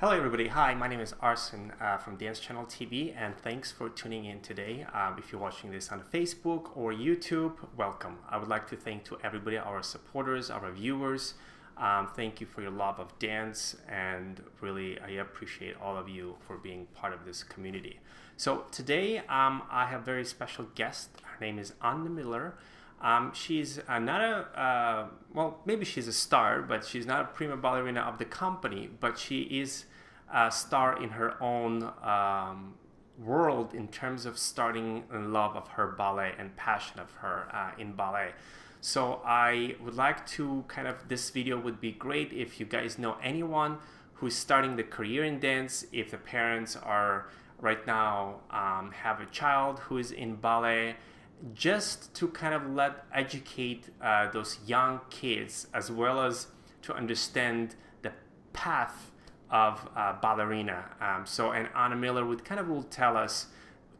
Hello everybody, hi, my name is Arsen from Dance Channel TV, and thanks for tuning in today. If you're watching this on Facebook or YouTube, welcome. I would like to thank to everybody, our supporters, our viewers. Thank you for your love of dance, and really I appreciate all of you for being part of this community. So today I have a very special guest. Her name is Anna Miller. She's not a, well, maybe she's a star, but she's not a prima ballerina of the company, but she is a star in her own world in terms of starting in love of her ballet and passion of her in ballet. So I would like to this video would be great if you guys know anyone who's starting the career in dance, if the parents are right now have a child who is in ballet, just to educate those young kids, as well as to understand the path of ballerina. And Anna Miller will tell us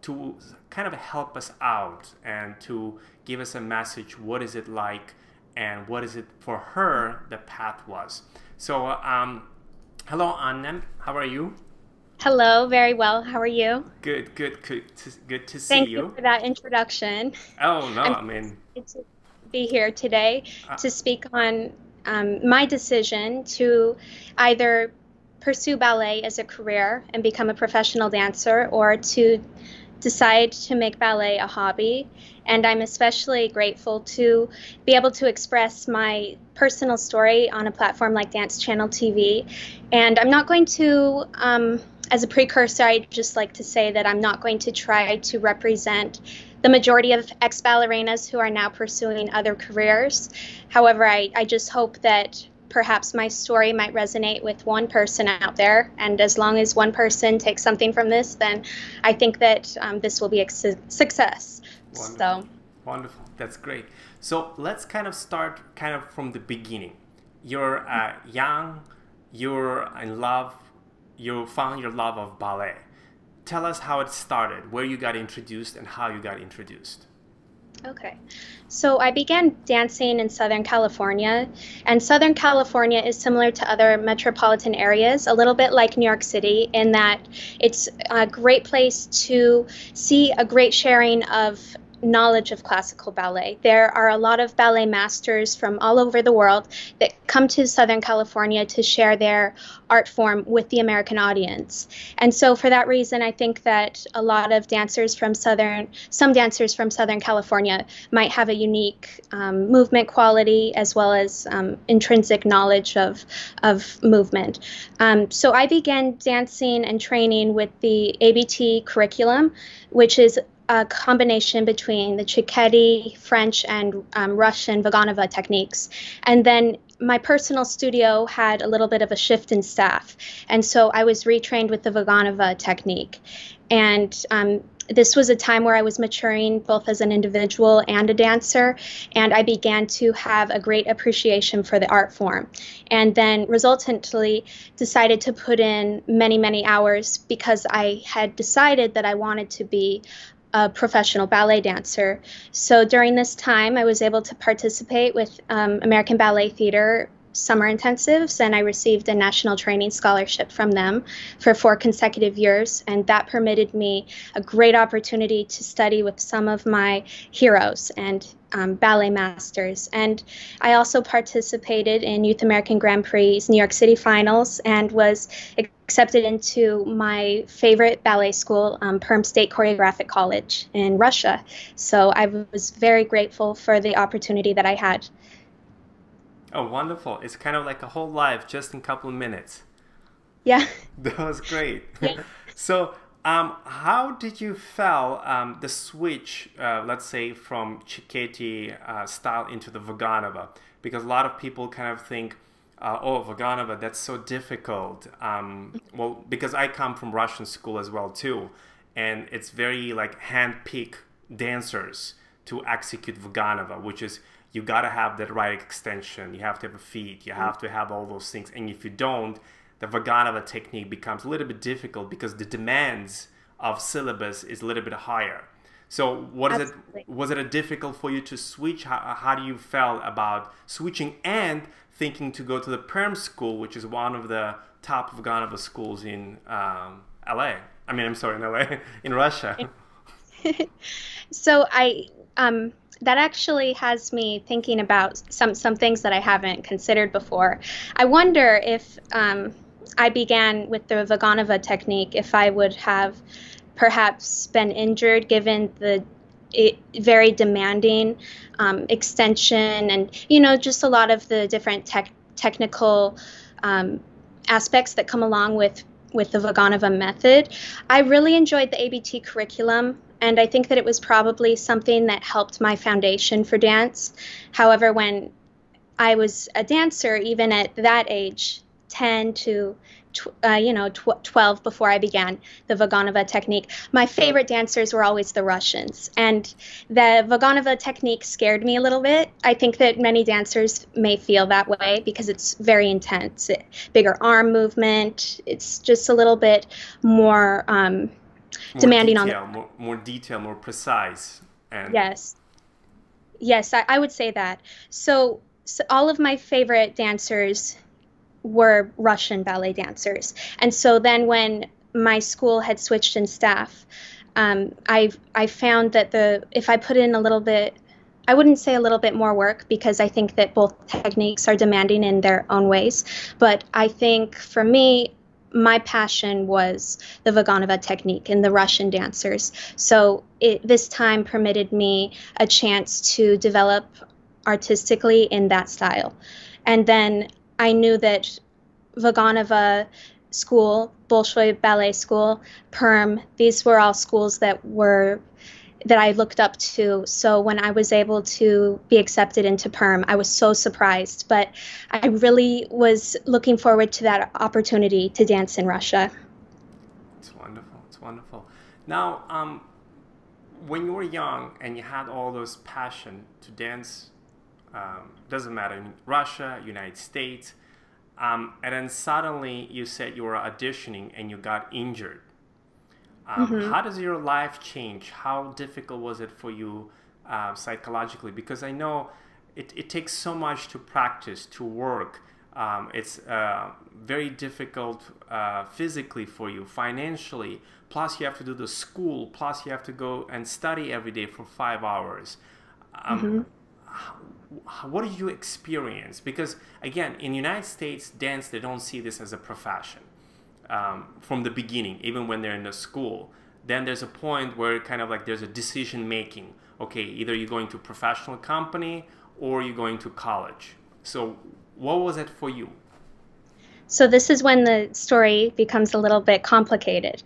to help us out and to give us a message, what is it like and what is it for her the path was. So hello Anna, how are you? Hello, very well. How are you? Good to see Thank you. you for that introduction. Oh no, I'm I mean, excited to be here today to speak on my decision to either pursue ballet as a career and become a professional dancer, or to decide to make ballet a hobby. And I'm especially grateful to be able to express my personal story on a platform like Dance Channel TV. And I'm not going to, as a precursor, I'd just like to say that I'm not going to try to represent the majority of ex-ballerinas who are now pursuing other careers. However, I just hope that perhaps my story might resonate with one person out there, and as long as one person takes something from this, then I think that this will be a success. Wonderful. So wonderful, that's great. So let's start from the beginning. You're young, you're in love, you found your love of ballet. Tell us how it started, where you got introduced and how you got introduced. Okay, so I began dancing in Southern California, and Southern California is similar to other metropolitan areas, a little bit like New York City, in that it's a great place to see a great sharing of knowledge of classical ballet. There are a lot of ballet masters from all over the world that come to Southern California to share their art form with the American audience. And so for that reason, I think that a lot of dancers from some dancers from Southern California might have a unique movement quality, as well as intrinsic knowledge of movement. So I began dancing and training with the ABT curriculum, which is a combination between the Cecchetti, French, and Russian Vaganova techniques. And then my personal studio had a little bit of a shift in staff, and so I was retrained with the Vaganova technique. And this was a time where I was maturing both as an individual and a dancer, and I began to have a great appreciation for the art form, and then resultantly decided to put in many, many hours, because I had decided that I wanted to be a professional ballet dancer. So during this time, I was able to participate with American Ballet Theatre summer intensives, and I received a national training scholarship from them for 4 consecutive years, and that permitted me a great opportunity to study with some of my heroes and ballet masters. And I also participated in Youth American Grand Prix New York City finals, and was accepted into my favorite ballet school, Perm State Choreographic College in Russia. So I was very grateful for the opportunity that I had. Oh, wonderful. It's kind of like a whole life just in a couple of minutes. Yeah. That was great. Yeah. So how did you feel the switch, let's say, from Cecchetti style into the Vaganova? Because a lot of people think, oh, Vaganova, that's so difficult. Well, because I come from Russian school as well too, and it's very hand-pick dancers to execute Vaganova, which is you gotta have that right extension, you have to have a feet, you have to have all those things, and if you don't, the Vaganova technique becomes a little bit difficult because the demands of syllabus is a little bit higher. So what is it? Absolutely. Was it difficult for you to switch? How do you felt about switching and thinking to go to the Perm School, which is one of the top Vaganova schools in LA? I mean, I'm sorry, in LA, in Russia. So that actually has me thinking about some things that I haven't considered before. I wonder if I began with the Vaganova technique, if I would have perhaps been injured given the very demanding extension and, just a lot of the different technical aspects that come along with the Vaganova method. I really enjoyed the ABT curriculum, and I think that it was probably something that helped my foundation for dance. However, when I was a dancer, even at that age, 10 to 12 before I began the Vaganova technique, my favorite dancers were always the Russians. And the Vaganova technique scared me a little bit. I think that many dancers may feel that way because it's very intense. Bigger arm movement. It's just a little bit more demanding detail, on the more detail, more precise. And Yes. Yes, I would say that. So all of my favorite dancers were Russian ballet dancers. And so then when my school had switched in staff, I found that if I put in a little bit, I wouldn't say a little bit more work because I think that both techniques are demanding in their own ways. But I think for me, my passion was the Vaganova technique and the Russian dancers. So this time permitted me a chance to develop artistically in that style. And then I knew that Vaganova school, Bolshoi Ballet School, Perm, these were all schools that I looked up to. So when I was able to be accepted into Perm, I was so surprised. But I really was looking forward to that opportunity to dance in Russia. It's wonderful. It's wonderful. Now, when you were young and you had all those passion to dance, doesn't matter, in Russia, United States, and then suddenly you said you were auditioning and you got injured. How does your life change? How difficult was it for you psychologically? Because I know it takes so much to practice, to work. It's very difficult physically for you, financially. Plus you have to do the school. Plus you have to go and study every day for 5 hours. What did you experience? Because again, in the United States, dance, they don't see this as a profession from the beginning, even when they're in the school. Then there's a point where kind of like there's a decision making. Okay, either you're going to a professional company or you're going to college. So what was it for you? So this is when the story becomes a little bit complicated.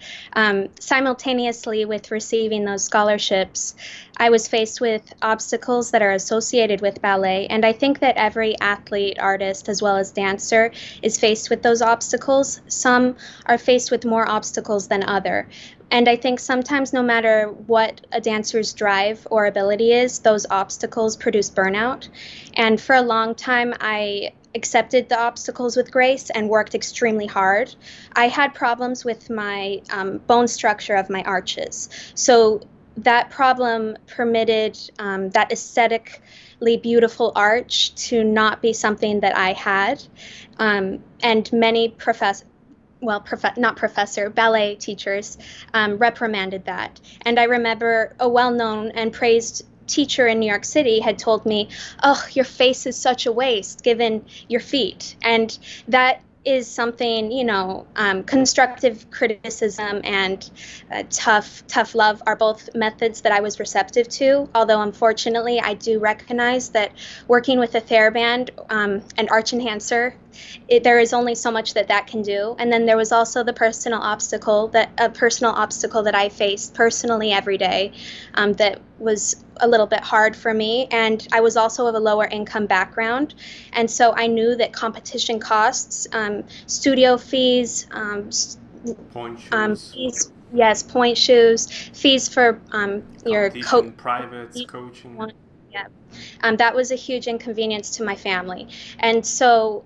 Simultaneously with receiving those scholarships, I was faced with obstacles that are associated with ballet, and I think that every athlete, artist, as well as dancer is faced with those obstacles. Some are faced with more obstacles than other. And I think sometimes no matter what a dancer's drive or ability is, those obstacles produce burnout. And for a long time, I accepted the obstacles with grace and worked extremely hard. I had problems with my bone structure of my arches. So that problem permitted that aesthetically beautiful arch to not be something that I had. And many ballet teachers reprimanded that. And I remember a well-known and praised teacher in New York City had told me, "Oh, your face is such a waste given your feet." And that is something, constructive criticism and tough love are both methods that I was receptive to. Although unfortunately, I do recognize that working with a TheraBand, an arch enhancer, there is only so much that can do. And then there was also the personal obstacle that I faced personally every day, that was a little bit hard for me. And I was also of a lower income background, and so I knew that competition costs, studio fees, point shoes. Fees, yes, point shoes, fees for your privates, coaching. Yeah, that was a huge inconvenience to my family, and so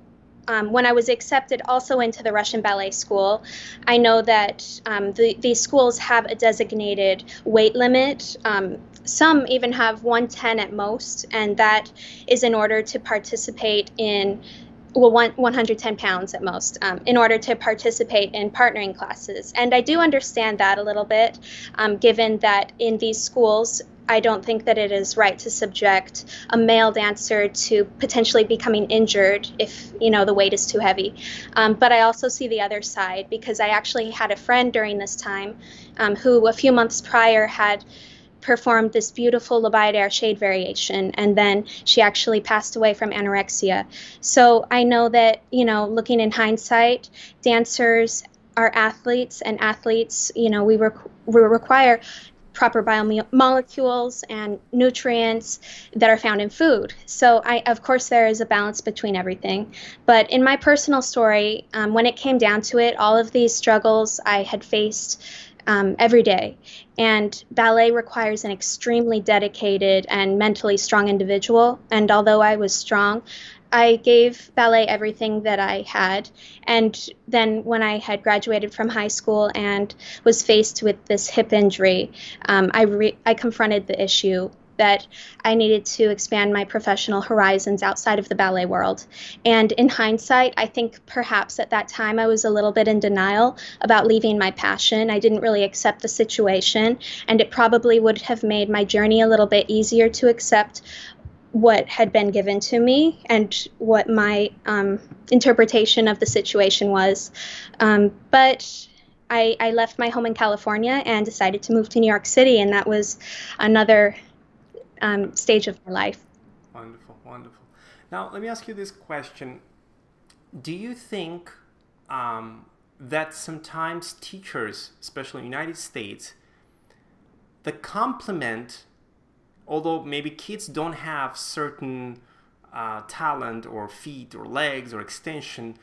when I was accepted also into the Russian Ballet School, I know that these schools have a designated weight limit. Some even have 110 at most, and that is in order to participate in, well, 110 pounds at most, in order to participate in partnering classes. And I do understand that a little bit, given that in these schools, I don't think that it is right to subject a male dancer to potentially becoming injured if, the weight is too heavy. But I also see the other side, because I actually had a friend during this time who a few months prior had performed this beautiful La Bayadere shade variation, and then she actually passed away from anorexia. So I know that, looking in hindsight, dancers are athletes, and athletes, we require proper biomolecules and nutrients that are found in food. So of course, there is a balance between everything. But in my personal story, when it came down to it, all of these struggles I had faced every day. And ballet requires an extremely dedicated and mentally strong individual. And although I was strong, I gave ballet everything that I had. And then when I had graduated from high school and was faced with this hip injury, I confronted the issue that I needed to expand my professional horizons outside of the ballet world. And in hindsight, I think perhaps at that time I was a little bit in denial about leaving my passion. I didn't really accept the situation, and it probably would have made my journey a little bit easier to accept what had been given to me and what my interpretation of the situation was. But I left my home in California and decided to move to New York City, and that was another stage of my life. Wonderful, wonderful. Now, let me ask you this question. Do you think that sometimes teachers, especially in the United States, the compliment, although maybe kids don't have certain talent or feet or legs or extension,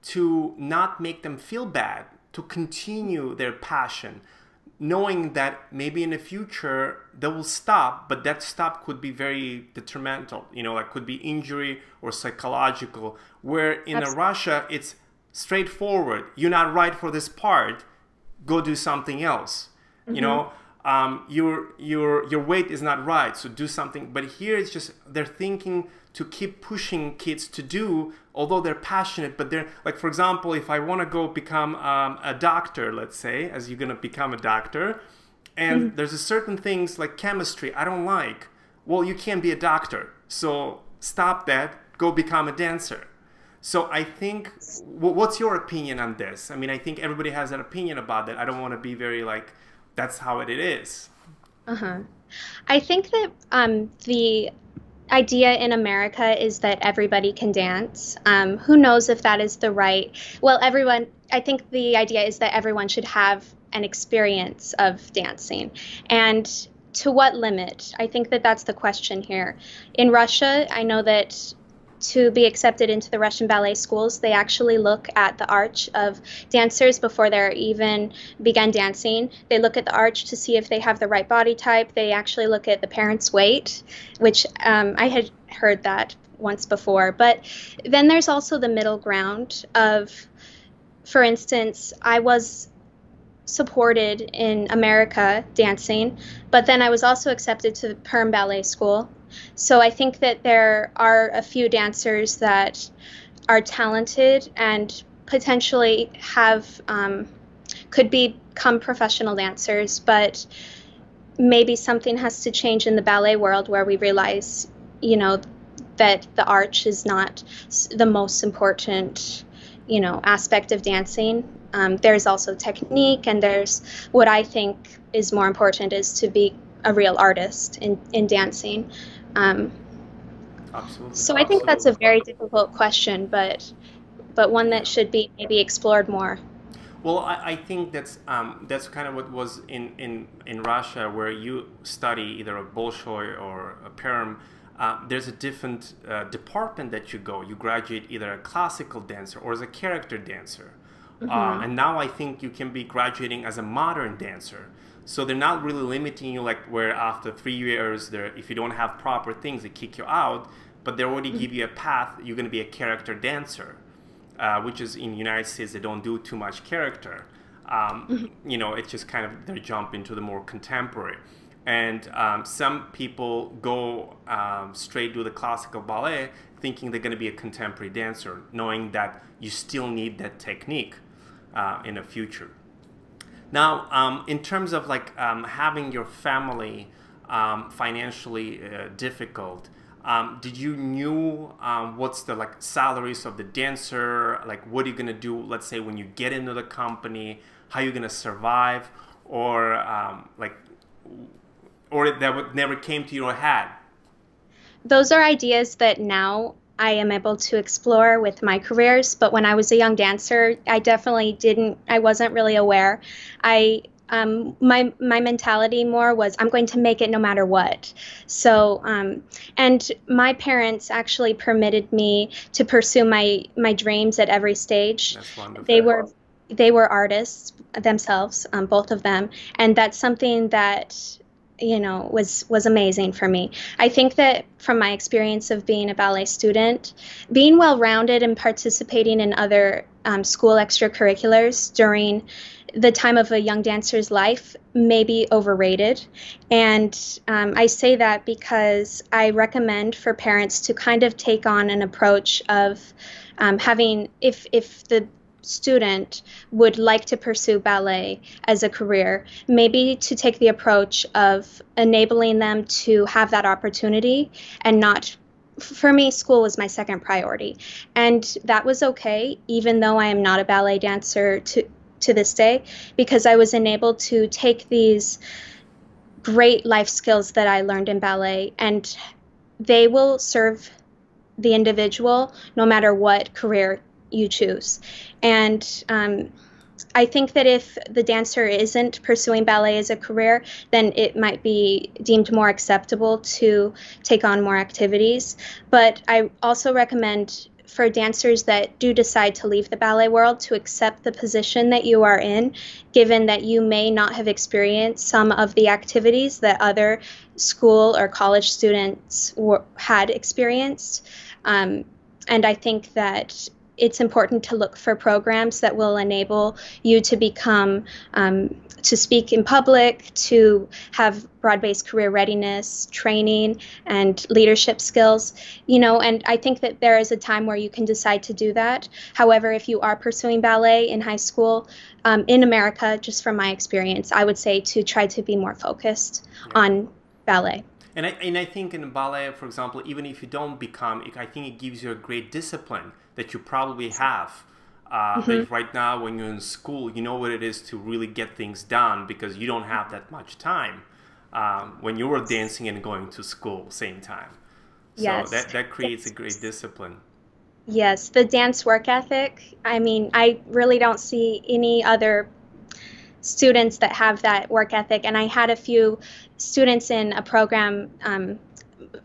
to not make them feel bad, to continue their passion, knowing that maybe in the future they will stop, but that stop could be very detrimental, like could be injury or psychological, where in Russia it's straightforward. You're not right for this part, go do something else. Your weight is not right, so do something. But here it's just they're thinking to keep pushing kids to do, although they're passionate, but they're like, for example, if I want to go become a doctor, let's say, as you're going to become a doctor, and there's a certain things like chemistry I don't like, well, you can't be a doctor, so stop that, go become a dancer. So I think, what's your opinion on this? I mean, I think everybody has an opinion about that. I don't want to be very like, that's how it is. I think that the idea in America is that everybody can dance. Who knows if that is the right, well, I think the idea is that everyone should have an experience of dancing. And to what limit? I think that that's the question here. In Russia, I know that to be accepted into the Russian ballet schools, they actually look at the arch of dancers before they're even begun dancing. They look at the arch to see if they have the right body type. They actually look at the parents' weight, which I had heard that once before. But then there's also the middle ground of, for instance, I was supported in America dancing, but then I was also accepted to the Perm Ballet School. So I think that there are a few dancers that are talented and potentially could become professional dancers, but maybe something has to change in the ballet world where we realize, that the arch is not the most important, aspect of dancing. There's also technique, and there's what I think is more important is to be a real artist in dancing. Absolutely. So I think that's a very difficult question, but one that should be maybe explored more. Well, I think that's kind of what was in Russia, where you study either a Bolshoi or a Perm. There's a different department that you go. You graduate either a classical dancer or as a character dancer. And now I think you can be graduating as a modern dancer. So they're not really limiting you, like where after 3 years, if you don't have proper things, they kick you out. But they already give you a path. You're going to be a character dancer. which is in the United States, they don't do too much character. You know, it's just kind of they jump into the more contemporary. And some people go straight to the classical ballet thinking they're going to be a contemporary dancer, knowing that you still need that technique in the future. Now, in terms of like having your family financially difficult, did you knew what's the like salaries of the dancer, like what are you gonna do, let's say when you get into the company, how you're gonna survive, or that never came to your head? Those are ideas that now I am able to explore with my careers, but when I was a young dancer, I definitely didn't, I wasn't really aware. My mentality more was I'm going to make it no matter what. So, and my parents actually permitted me to pursue my dreams at every stage. That's wonderful. They were artists themselves, both of them, and that's something that, you know, was amazing for me. I think that from my experience of being a ballet student, being well-rounded and participating in other school extracurriculars during the time of a young dancer's life may be overrated. And I say that because I recommend for parents to kind of take on an approach of having, if the student would like to pursue ballet as a career, maybe to take the approach of enabling them to have that opportunity and not. For me, school was my second priority, and that was okay, even though I am not a ballet dancer to this day, because I was enabled to take these great life skills that I learned in ballet, and they will serve the individual no matter what career you choose. And I think that if the dancer isn't pursuing ballet as a career, then it might be deemed more acceptable to take on more activities. But I also recommend for dancers that do decide to leave the ballet world to accept the position that you are in, given that you may not have experienced some of the activities that other school or college students had experienced. And I think that it's important to look for programs that will enable you to become, to speak in public, to have broad-based career readiness, training, and leadership skills, you know, and I think that there is a time where you can decide to do that. However, if you are pursuing ballet in high school, in America, just from my experience, I would say to try to be more focused on ballet. And I think in ballet, for example, even if you don't become, I think it gives you a great discipline that you probably have. That right now, when you're in school, you know what it is to really get things done because you don't have that much time when you were dancing and going to school same time. So Yes. that creates a great discipline. Yes, the dance work ethic. I mean, I really don't see any other students that have that work ethic. And I had a few students in a program,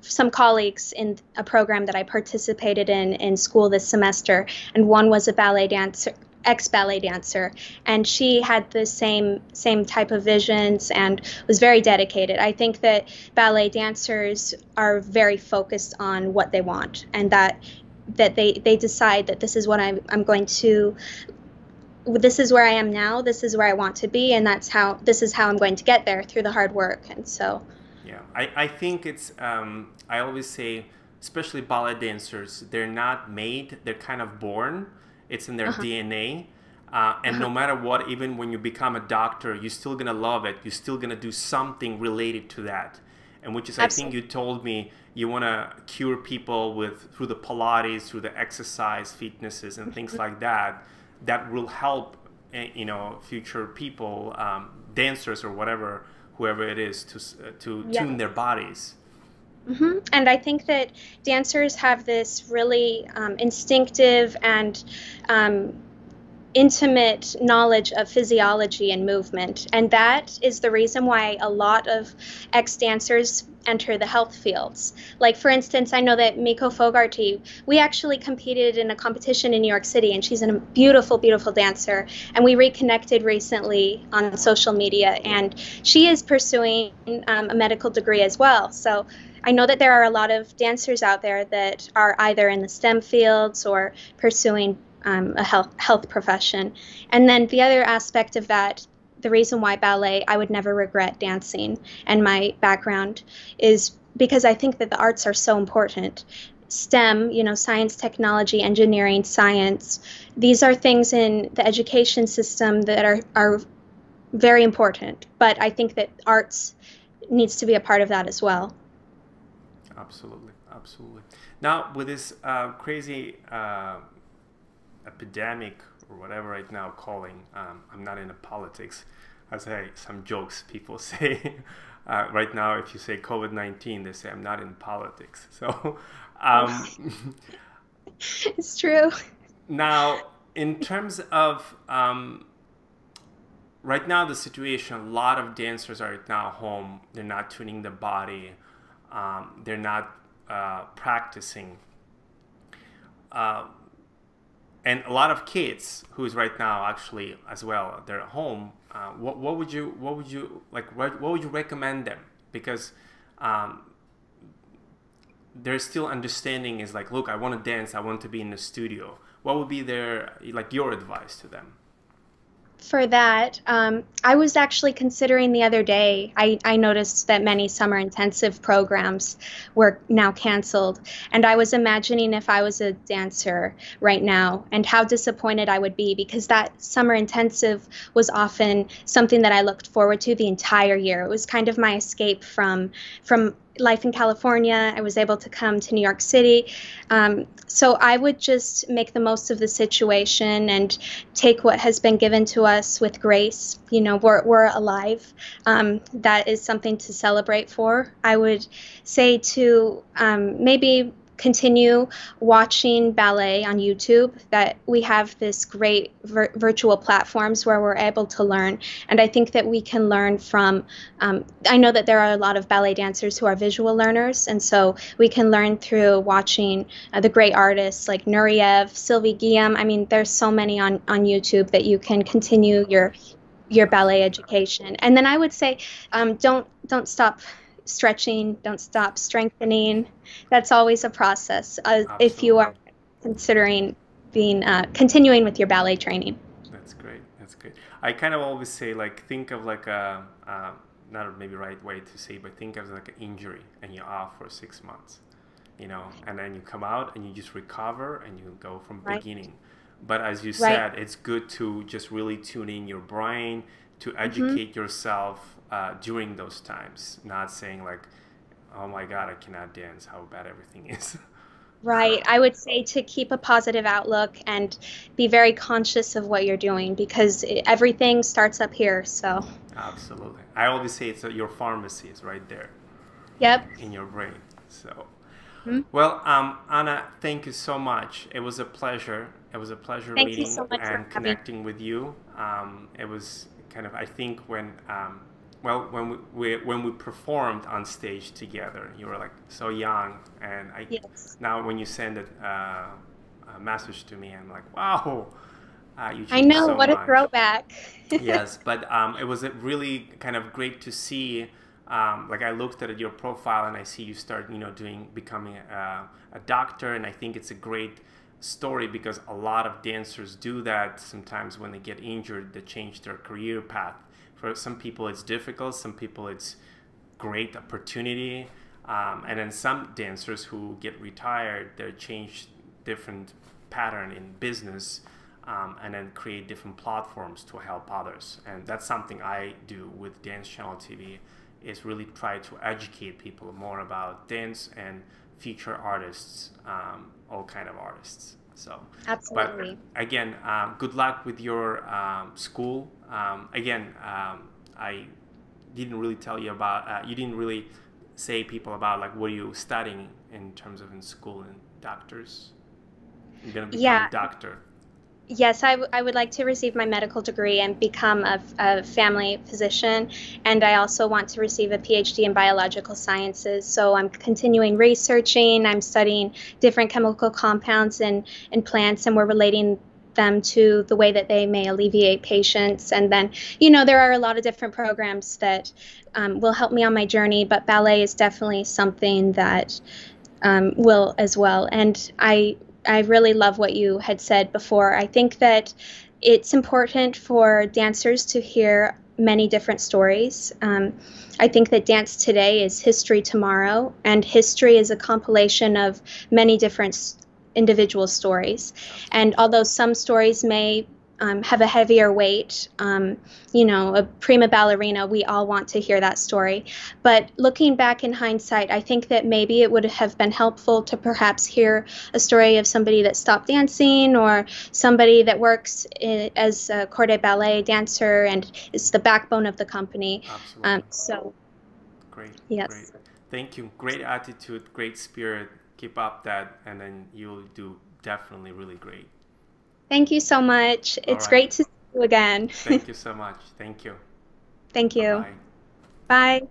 some colleagues in a program that I participated in school this semester, and one was a ballet dancer, ex-ballet dancer, and she had the same type of visions and was very dedicated. I think that ballet dancers are very focused on what they want, and that they decide that this is what I'm going to. This is where I am now, this is where I want to be, and this is how I'm going to get there through the hard work. And so yeah, I think it's I always say, especially ballet dancers, they're not made, they're kind of born. It's in their DNA, and no matter what, even when you become a doctor, you're still gonna love it, you're still gonna do something related to that. And which is, Absolutely. I think you told me you want to cure people through the Pilates, through the exercise, fitnesses, and things like that. That will help, you know, future people, dancers or whoever it is, to tune their bodies. And I think that dancers have this really instinctive and intimate knowledge of physiology and movement. And that is the reason why a lot of ex-dancers enter the health fields. Like, for instance, I know that Miko Fogarty, we actually competed in a competition in New York City, and she's a beautiful, beautiful dancer. And we reconnected recently on social media, and she is pursuing a medical degree as well. So I know that there are a lot of dancers out there that are either in the STEM fields or pursuing a health profession. And then the other aspect of that, the reason why ballet, I would never regret dancing and my background, is because I think that the arts are so important. STEM, science, technology, engineering, science, these are things in the education system that are very important. But I think that arts needs to be a part of that as well. Absolutely, absolutely. Now, with this crazy epidemic or whatever right now calling, I'm not into politics. I say some jokes people say. Right now, if you say COVID-19, they say I'm not in politics. So, it's true. Now, in terms of right now, the situation, a lot of dancers are right now home. They're not tuning the body. They're not practicing. And a lot of kids who's right now actually as well, they're at home. What would you recommend them? Because their still understanding is like, look, I want to dance. I want to be in the studio. What would be your advice to them? For that, I was actually considering the other day, I noticed that many summer intensive programs were now canceled. And I was imagining if I was a dancer right now and how disappointed I would be, because that summer intensive was often something that I looked forward to the entire year. It was kind of my escape from life in California. I was able to come to New York City. So I would just make the most of the situation and take what has been given to us with grace. We're alive. That is something to celebrate for. I would say to maybe continue watching ballet on YouTube, that we have this great virtual platforms where we're able to learn. And I think that we can learn from, I know that there are a lot of ballet dancers who are visual learners, and so we can learn through watching the great artists like Nureyev, Sylvie Guillaume. I mean, there's so many on YouTube that you can continue your ballet education. And then I would say, don't stop stretching, don't stop strengthening. That's always a process if you are considering continuing with your ballet training. That's great. That's great. I kind of always say, think of not maybe right way to say, but think of like an injury and you're off for 6 months, and then you come out and you just recover and you go from beginning. But as you said, it's good to just really tune in your brain, to educate yourself during those times, not saying like, oh my God, I cannot dance, how bad everything is. Right. I would say to keep a positive outlook and be very conscious of what you're doing, because everything starts up here. So absolutely. I always say it's your pharmacy is right there. Yep. In your brain. So well, Anna, thank you so much. It was a pleasure. It was a pleasure meeting and connecting with you. It was kind of, I think when we performed on stage together, you were like so young, and now when you send a message to me, I'm like, wow, you I know, so what much. A throwback. Yes, but it was really kind of great to see. I looked at your profile and I see you start, becoming a doctor, and I think it's a great story because a lot of dancers do that sometimes when they get injured. They change their career path. For some people it's difficult, some people it's great opportunity, and then some dancers who get retired, they change different pattern in business, and then create different platforms to help others. And that's something I do with Dance Channel TV, is really try to educate people more about dance and feature artists, all kind of artists. So absolutely. But again, good luck with your school. Again, I didn't really tell you about. You didn't really say people about like what are you studying in terms of in school and doctors. You're gonna become a doctor. Yes, I would like to receive my medical degree and become a family physician, and I also want to receive a PhD in biological sciences. So I'm continuing researching, I'm studying different chemical compounds in plants, and we're relating them to the way that they may alleviate patients. And then, there are a lot of different programs that will help me on my journey, but ballet is definitely something that will as well. And I really love what you had said before. I think that it's important for dancers to hear many different stories. I think that dance today is history tomorrow, and history is a compilation of many different individual stories. And although some stories may have a heavier weight, a prima ballerina, we all want to hear that story. But looking back in hindsight, I think that maybe it would have been helpful to perhaps hear a story of somebody that stopped dancing, or somebody that works as a corps de ballet dancer and is the backbone of the company. Absolutely. Great. Yes. Great. Thank you. Great attitude, great spirit. Keep up that, and then you'll do definitely really great. Thank you so much. It's great to see you again. Thank you so much. Thank you. Thank you. Bye-bye. Bye.